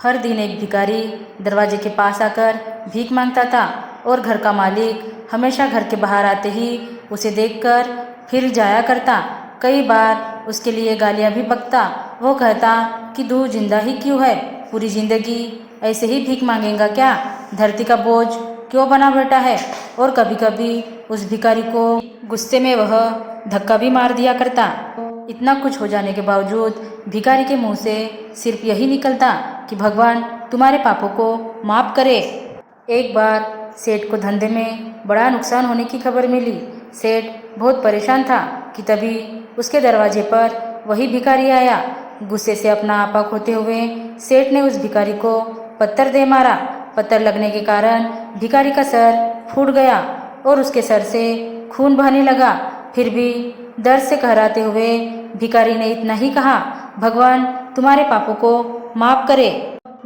हर दिन एक भिखारी दरवाजे के पास आकर भीख मांगता था और घर का मालिक हमेशा घर के बाहर आते ही उसे देखकर फिर जाया करता। कई बार उसके लिए गालियां भी बकता। वो कहता कि तू जिंदा ही क्यों है, पूरी जिंदगी ऐसे ही भीख मांगेगा क्या, धरती का बोझ क्यों बना बैठा है। और कभी कभी उस भिखारी को गुस्से में वह धक्का भी मार दिया करता। इतना कुछ हो जाने के बावजूद भिखारी के मुंह से सिर्फ यही निकलता कि भगवान तुम्हारे पापों को माफ करे। एक बार सेठ को धंधे में बड़ा नुकसान होने की खबर मिली। सेठ बहुत परेशान था कि तभी उसके दरवाजे पर वही भिखारी आया। गुस्से से अपना आपा खोते हुए सेठ ने उस भिखारी को पत्थर दे मारा। पत्थर लगने के कारण भिखारी का सर फूट गया और उसके सर से खून बहने लगा। फिर भी दर्द से कहराते हुए भिखारी ने इतना ही कहा, भगवान तुम्हारे पापों को माफ करे।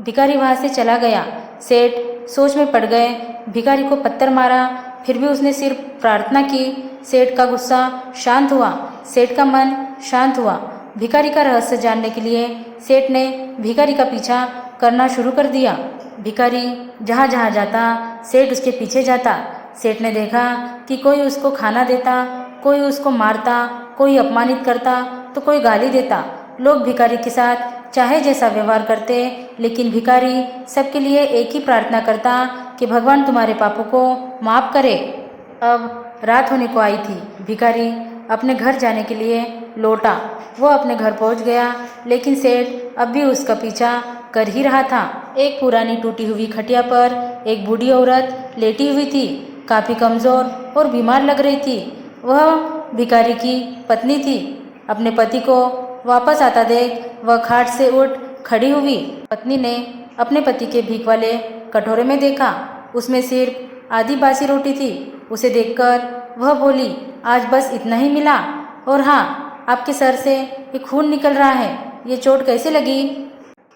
भिखारी वहां से चला गया। सेठ सोच में पड़ गए। भिखारी को पत्थर मारा, फिर भी उसने सिर्फ प्रार्थना की। सेठ का गुस्सा शांत हुआ, सेठ का मन शांत हुआ। भिखारी का रहस्य जानने के लिए सेठ ने भिखारी का पीछा करना शुरू कर दिया। भिखारी जहाँ जहाँ जाता सेठ उसके पीछे जाता। सेठ ने देखा कि कोई उसको खाना देता, कोई उसको मारता, कोई अपमानित करता तो कोई गाली देता। लोग भिखारी के साथ चाहे जैसा व्यवहार करते, लेकिन भिखारी सबके लिए एक ही प्रार्थना करता कि भगवान तुम्हारे पापों को माफ करे। अब रात होने को आई थी। भिखारी अपने घर जाने के लिए लौटा। वो अपने घर पहुंच गया, लेकिन सेठ अब भी उसका पीछा कर ही रहा था। एक पुरानी टूटी हुई खटिया पर एक बूढ़ी औरत लेटी हुई थी, काफी कमजोर और बीमार लग रही थी। वह भिखारी की पत्नी थी। अपने पति को वापस आता देख वह खाट से उठ खड़ी हुई। पत्नी ने अपने पति के भीख वाले कटोरे में देखा, उसमें सिर्फ आधी बासी रोटी थी। उसे देखकर वह बोली, आज बस इतना ही मिला। और हाँ, आपके सर से ये खून निकल रहा है, ये चोट कैसे लगी।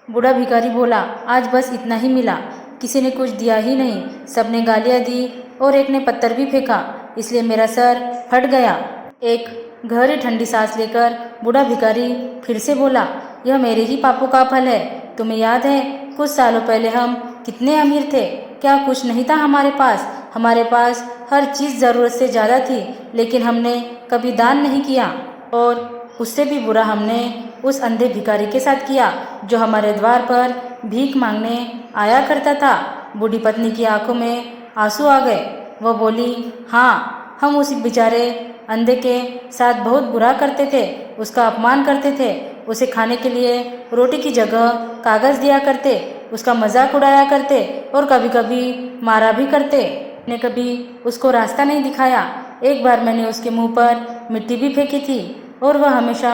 बूढ़ा भिखारी बोला, आज बस इतना ही मिला, किसी ने कुछ दिया ही नहीं, सबने गालियां दी और एक ने पत्थर भी फेंका, इसलिए मेरा सर फट गया। एक गहरी ठंडी सांस लेकर बूढ़ा भिखारी फिर से बोला, यह मेरे ही पापों का फल है। तुम्हें याद है कुछ सालों पहले हम कितने अमीर थे, क्या कुछ नहीं था हमारे पास। हमारे पास हर चीज़ ज़रूरत से ज़्यादा थी, लेकिन हमने कभी दान नहीं किया। और उससे भी बुरा हमने उस अंधे भिखारी के साथ किया जो हमारे द्वार पर भीख मांगने आया करता था। बूढ़ी पत्नी की आंखों में आंसू आ गए। वह बोली, हाँ, हम उस बेचारे अंधे के साथ बहुत बुरा करते थे, उसका अपमान करते थे, उसे खाने के लिए रोटी की जगह कागज दिया करते, उसका मजाक उड़ाया करते और कभी कभी मारा भी करते। मैंने कभी उसको रास्ता नहीं दिखाया। एक बार मैंने उसके मुंह पर मिट्टी भी फेंकी थी और वह हमेशा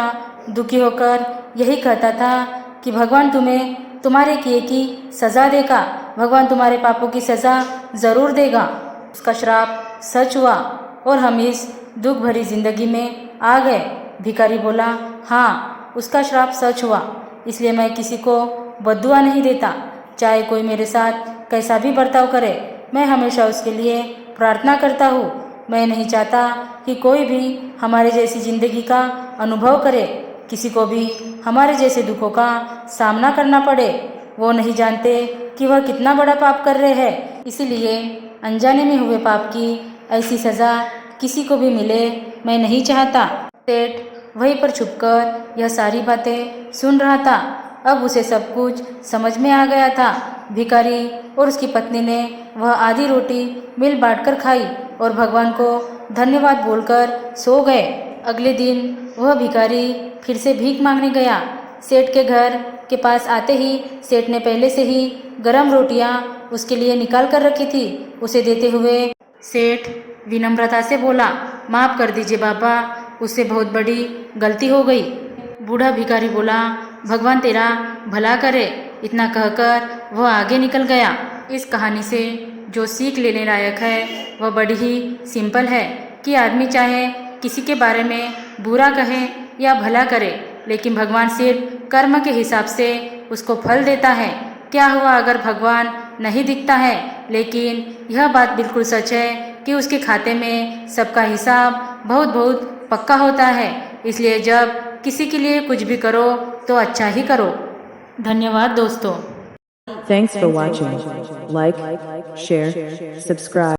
दुखी होकर यही कहता था कि भगवान तुम्हें तुम्हारे किए की सज़ा देगा, भगवान तुम्हारे पापों की सज़ा ज़रूर देगा। उसका श्राप सच हुआ और हम इस दुख भरी जिंदगी में आ गए। भिखारी बोला, हाँ, उसका श्राप सच हुआ, इसलिए मैं किसी को बद्दुआ नहीं देता, चाहे कोई मेरे साथ कैसा भी बर्ताव करे, मैं हमेशा उसके लिए प्रार्थना करता हूँ। मैं नहीं चाहता कि कोई भी हमारे जैसी जिंदगी का अनुभव करे, किसी को भी हमारे जैसे दुखों का सामना करना पड़े। वो नहीं जानते कि वह कितना बड़ा पाप कर रहे हैं, इसीलिए अनजाने में हुए पाप की ऐसी सज़ा किसी को भी मिले मैं नहीं चाहता। सेठ वहीं पर छुपकर यह सारी बातें सुन रहा था। अब उसे सब कुछ समझ में आ गया था। भिखारी और उसकी पत्नी ने वह आधी रोटी मिल बांटकर खाई और भगवान को धन्यवाद बोलकर सो गए। अगले दिन वह भिखारी फिर से भीख मांगने गया। सेठ के घर के पास आते ही सेठ ने पहले से ही गरम रोटियां उसके लिए निकाल कर रखी थी। उसे देते हुए सेठ विनम्रता से बोला, माफ़ कर दीजिए बाबा, उससे बहुत बड़ी गलती हो गई। बूढ़ा भिखारी बोला, भगवान तेरा भला करे। इतना कहकर वह आगे निकल गया। इस कहानी से जो सीख लेने लायक है वह बड़ी ही सिंपल है कि आदमी चाहे किसी के बारे में बुरा कहे या भला करे, लेकिन भगवान सिर्फ कर्म के हिसाब से उसको फल देता है। क्या हुआ अगर भगवान नहीं दिखता है, लेकिन यह बात बिल्कुल सच है कि उसके खाते में सबका हिसाब बहुत बहुत पक्का होता है। इसलिए जब किसी के लिए कुछ भी करो तो अच्छा ही करो। धन्यवाद दोस्तों। Thanks for watching. Like, share, subscribe.